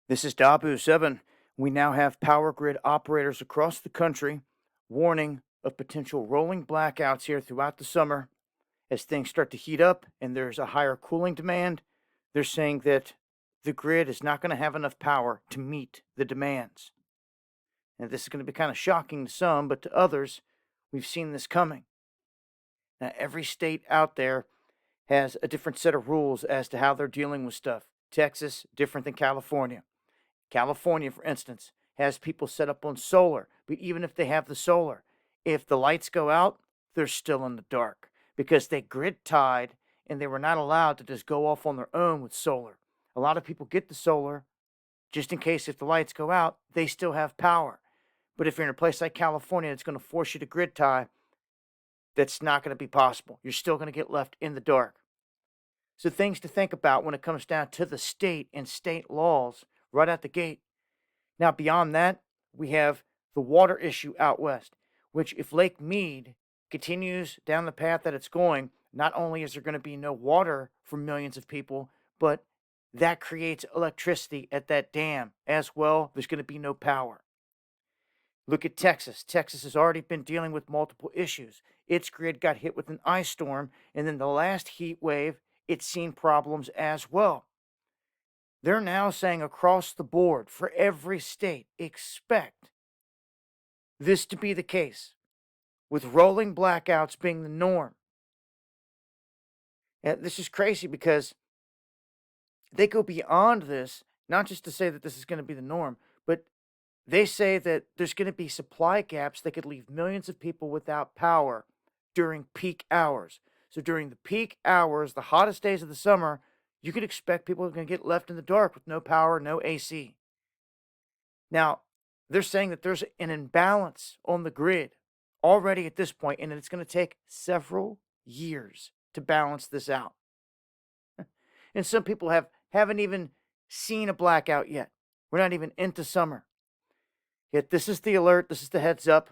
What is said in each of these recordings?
This is Dabu 7. We now have power grid operators across the country warning of potential rolling blackouts here throughout the summer as things start to heat up and there's a higher cooling demand. They're saying that the grid is not going to have enough power to meet the demands. And this is going to be kind of shocking to some, but to others, we've seen this coming. Now, every state out there has a different set of rules as to how they're dealing with stuff. Texas, different than California. California, for instance, has people set up on solar, but even if they have the solar, if the lights go out, they're still in the dark because they grid tied and they were not allowed to just go off on their own with solar. A lot of people get the solar just in case if the lights go out, they still have power. But if you're in a place like California, it's going to force you to grid tie. That's not going to be possible. You're still going to get left in the dark. So things to think about when it comes down to the state and state laws right out the gate. Now, beyond that, we have the water issue out west, which if Lake Mead continues down the path that it's going, not only is there going to be no water for millions of people, but that creates electricity at that dam as well. There's going to be no power. Look at Texas. Texas has already been dealing with multiple issues. Its grid got hit with an ice storm, and then the last heat wave, it's seen problems as well. They're now saying across the board for every state, expect this to be the case, with rolling blackouts being the norm. And this is crazy because they go beyond this, not just to say that this is going to be the norm, but they say that there's going to be supply gaps that could leave millions of people without power during peak hours. So during the peak hours, the hottest days of the summer, you could expect people are going to get left in the dark with no power, no AC. Now, they're saying that there's an imbalance on the grid already at this point, and it's going to take several years to balance this out. And some people haven't even seen a blackout yet. We're not even into summer. Yet this is the alert. This is the heads up.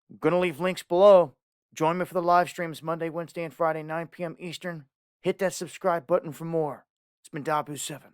I'm going to leave links below. Join me for the live streams Monday, Wednesday, and Friday, 9 p.m. Eastern. Hit that subscribe button for more. It's been Dabu 7.